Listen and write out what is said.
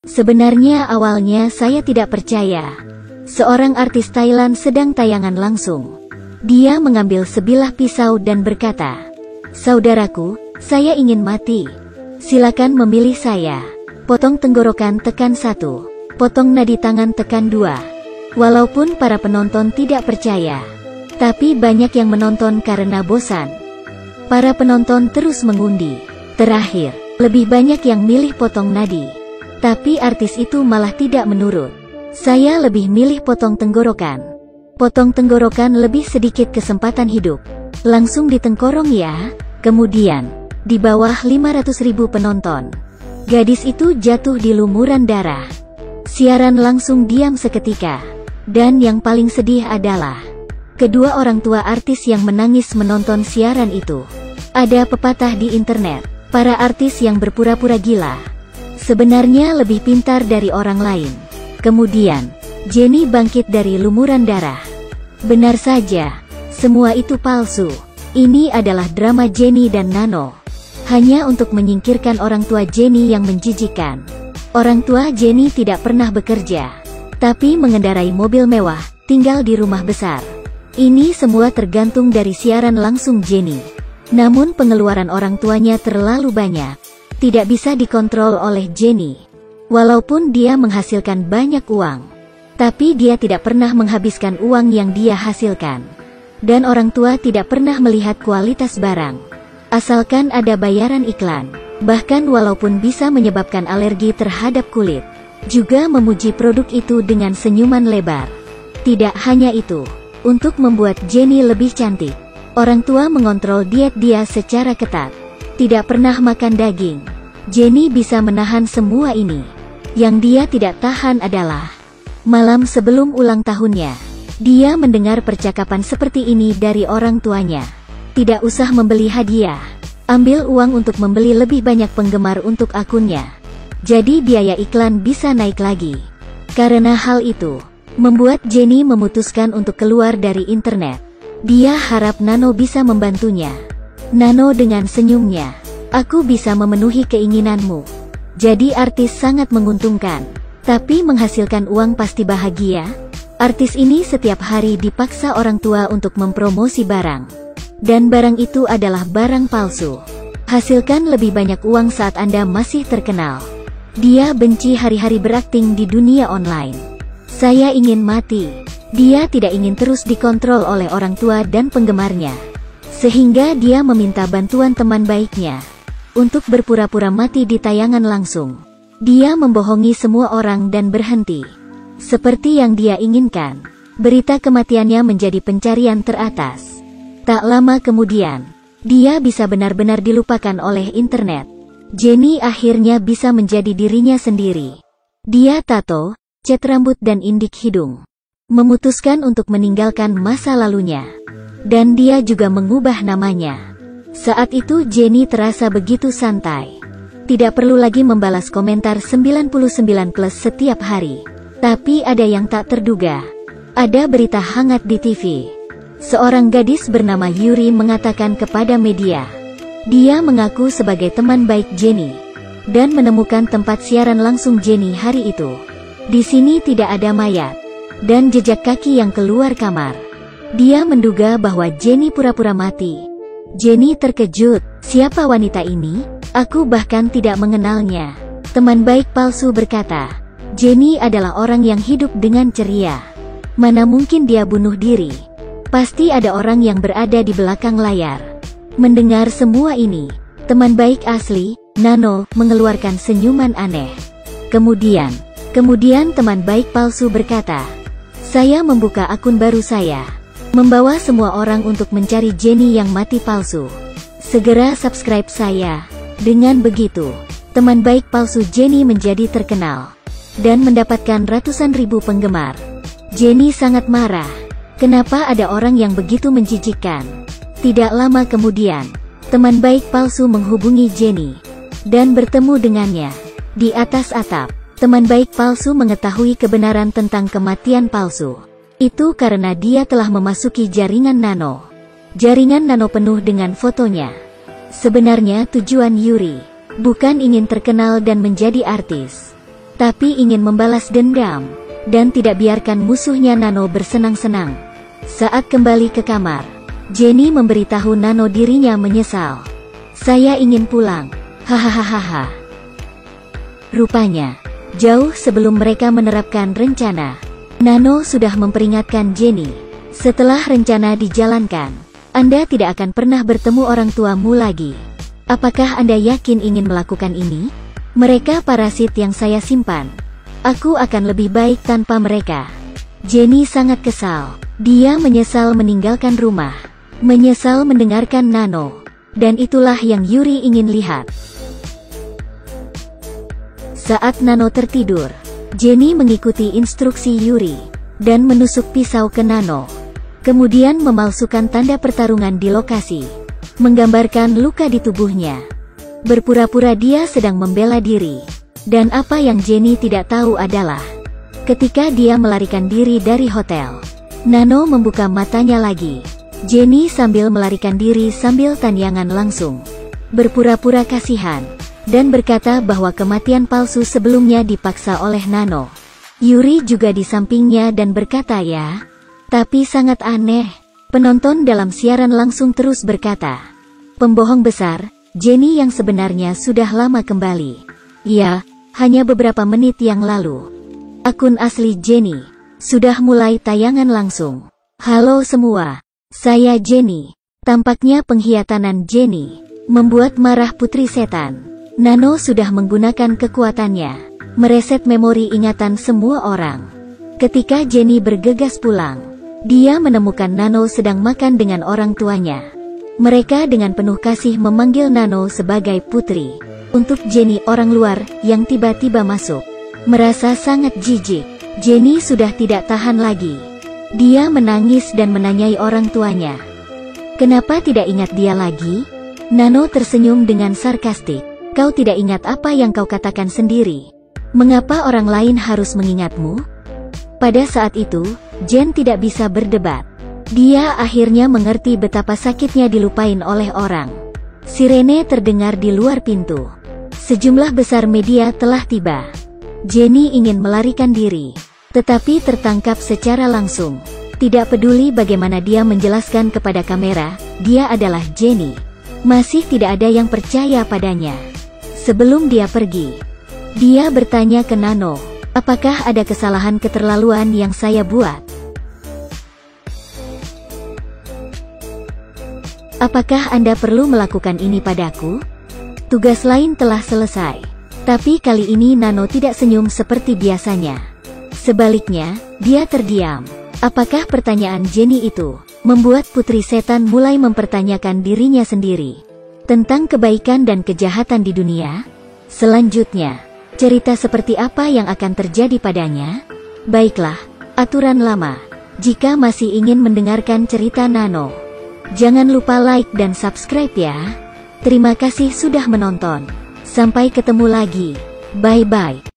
Sebenarnya awalnya saya tidak percaya. Seorang artis Thailand sedang tayangan langsung. Dia mengambil sebilah pisau dan berkata, "Saudaraku, saya ingin mati. Silakan memilih saya. Potong tenggorokan tekan 1. Potong nadi tangan tekan 2. Walaupun para penonton tidak percaya, tapi banyak yang menonton karena bosan. Para penonton terus mengundi. Terakhir, lebih banyak yang milih potong nadi. Tapi artis itu malah tidak menurut. Saya lebih milih potong tenggorokan. Potong tenggorokan lebih sedikit kesempatan hidup. Langsung ditengkorong ya." Kemudian, di bawah 500.000 penonton, gadis itu jatuh di lumuran darah. Siaran langsung diam seketika. Dan yang paling sedih adalah kedua orang tua artis yang menangis menonton siaran itu. Ada pepatah di internet, para artis yang berpura-pura gila sebenarnya lebih pintar dari orang lain. Kemudian, Jennie bangkit dari lumuran darah. Benar saja, semua itu palsu. Ini adalah drama Jennie dan Nano. Hanya untuk menyingkirkan orang tua Jennie yang menjijikan. Orang tua Jennie tidak pernah bekerja, tapi mengendarai mobil mewah, tinggal di rumah besar. Ini semua tergantung dari siaran langsung Jennie. Namun pengeluaran orang tuanya terlalu banyak. Tidak bisa dikontrol oleh Jennie. Walaupun dia menghasilkan banyak uang, tapi dia tidak pernah menghabiskan uang yang dia hasilkan. Dan orang tua tidak pernah melihat kualitas barang, asalkan ada bayaran iklan. Bahkan walaupun bisa menyebabkan alergi terhadap kulit, juga memuji produk itu dengan senyuman lebar. Tidak hanya itu, untuk membuat Jennie lebih cantik, orang tua mengontrol diet dia secara ketat. Tidak pernah makan daging. Jennie bisa menahan semua ini. Yang dia tidak tahan adalah malam sebelum ulang tahunnya, dia mendengar percakapan seperti ini dari orang tuanya. Tidak usah membeli hadiah. Ambil uang untuk membeli lebih banyak penggemar untuk akunnya. Jadi biaya iklan bisa naik lagi. Karena hal itu, membuat Jennie memutuskan untuk keluar dari internet. Dia harap Nano bisa membantunya. Nano dengan senyumnya, "Aku bisa memenuhi keinginanmu. Jadi artis sangat menguntungkan. Tapi menghasilkan uang pasti bahagia." Artis ini setiap hari dipaksa orang tua untuk mempromosi barang. Dan barang itu adalah barang palsu. Hasilkan lebih banyak uang saat Anda masih terkenal. Dia benci hari-hari berakting di dunia online. Saya ingin mati. Dia tidak ingin terus dikontrol oleh orang tua dan penggemarnya. Sehingga dia meminta bantuan teman baiknya untuk berpura-pura mati di tayangan langsung. Dia membohongi semua orang dan berhenti. Seperti yang dia inginkan, berita kematiannya menjadi pencarian teratas. Tak lama kemudian, dia bisa benar-benar dilupakan oleh internet. Jennie akhirnya bisa menjadi dirinya sendiri. Dia tato, cat rambut dan indik hidung. Memutuskan untuk meninggalkan masa lalunya. Dan dia juga mengubah namanya. Saat itu Jennie terasa begitu santai. Tidak perlu lagi membalas komentar 99+ setiap hari. Tapi ada yang tak terduga. Ada berita hangat di TV. Seorang gadis bernama Yuri mengatakan kepada media, dia mengaku sebagai teman baik Jennie dan menemukan tempat siaran langsung Jennie hari itu. Di sini tidak ada mayat dan jejak kaki yang keluar kamar. Dia menduga bahwa Jennie pura-pura mati. Jennie terkejut. "Siapa wanita ini? Aku bahkan tidak mengenalnya." Teman baik palsu berkata, "Jennie adalah orang yang hidup dengan ceria. Mana mungkin dia bunuh diri? Pasti ada orang yang berada di belakang layar." Mendengar semua ini, teman baik asli, Nano, mengeluarkan senyuman aneh. Kemudian teman baik palsu berkata, "Saya membuka akun baru saya. Membawa semua orang untuk mencari Jennie yang mati palsu. Segera subscribe saya." Dengan begitu, teman baik palsu Jennie menjadi terkenal dan mendapatkan ratusan ribu penggemar. Jennie sangat marah. Kenapa ada orang yang begitu menjijikkan? Tidak lama kemudian, teman baik palsu menghubungi Jennie dan bertemu dengannya. Di atas atap, teman baik palsu mengetahui kebenaran tentang kematian palsu. Itu karena dia telah memasuki jaringan Nano. Jaringan Nano penuh dengan fotonya. Sebenarnya tujuan Yuri bukan ingin terkenal dan menjadi artis, tapi ingin membalas dendam, dan tidak biarkan musuhnya Nano bersenang-senang. Saat kembali ke kamar, Jenny memberitahu Nano dirinya menyesal. Saya ingin pulang. Hahaha. Rupanya, jauh sebelum mereka menerapkan rencana, Nano sudah memperingatkan Jenny. Setelah rencana dijalankan, Anda tidak akan pernah bertemu orang tuamu lagi. Apakah Anda yakin ingin melakukan ini? Mereka parasit yang saya simpan. Aku akan lebih baik tanpa mereka. Jenny sangat kesal. Dia menyesal meninggalkan rumah. Menyesal mendengarkan Nano. Dan itulah yang Yuri ingin lihat. Saat Nano tertidur, Jenny mengikuti instruksi Yuri dan menusuk pisau ke Nano. Kemudian memalsukan tanda pertarungan di lokasi, menggambarkan luka di tubuhnya. Berpura-pura dia sedang membela diri. Dan apa yang Jenny tidak tahu adalah, ketika dia melarikan diri dari hotel, Nano membuka matanya lagi. Jenny sambil melarikan diri sambil tanyaan langsung, berpura-pura kasihan, dan berkata bahwa kematian palsu sebelumnya dipaksa oleh Nano. Yuri juga di sampingnya dan berkata ya. Tapi sangat aneh. Penonton dalam siaran langsung terus berkata, pembohong besar, Jenny yang sebenarnya sudah lama kembali. Ya, hanya beberapa menit yang lalu. Akun asli Jenny sudah mulai tayangan langsung. Halo semua. Saya Jenny. Tampaknya pengkhianatan Jenny membuat marah putri setan. Nano sudah menggunakan kekuatannya mereset memori ingatan semua orang. Ketika Jenny bergegas pulang, dia menemukan Nano sedang makan dengan orang tuanya. Mereka dengan penuh kasih memanggil Nano sebagai putri. Untuk Jenny orang luar yang tiba-tiba masuk, merasa sangat jijik. Jenny sudah tidak tahan lagi. Dia menangis dan menanyai orang tuanya. Kenapa tidak ingat dia lagi? Nano tersenyum dengan sarkastik. Kau tidak ingat apa yang kau katakan sendiri. Mengapa orang lain harus mengingatmu? Pada saat itu, Jen tidak bisa berdebat. Dia akhirnya mengerti betapa sakitnya dilupain oleh orang. Sirene terdengar di luar pintu. Sejumlah besar media telah tiba. Jenny ingin melarikan diri, tetapi tertangkap secara langsung. Tidak peduli bagaimana dia menjelaskan kepada kamera, dia adalah Jenny. Masih tidak ada yang percaya padanya. Sebelum dia pergi, dia bertanya ke Nano, apakah ada kesalahan keterlaluan yang saya buat? Apakah Anda perlu melakukan ini padaku? Tugas lain telah selesai. Tapi kali ini Nano tidak senyum seperti biasanya. Sebaliknya, dia terdiam. Apakah pertanyaan Jenny itu membuat putri setan mulai mempertanyakan dirinya sendiri tentang kebaikan dan kejahatan di dunia? Selanjutnya, cerita seperti apa yang akan terjadi padanya? Baiklah, aturan lama. Jika masih ingin mendengarkan cerita Nano, jangan lupa like dan subscribe ya. Terima kasih sudah menonton. Sampai ketemu lagi. Bye-bye.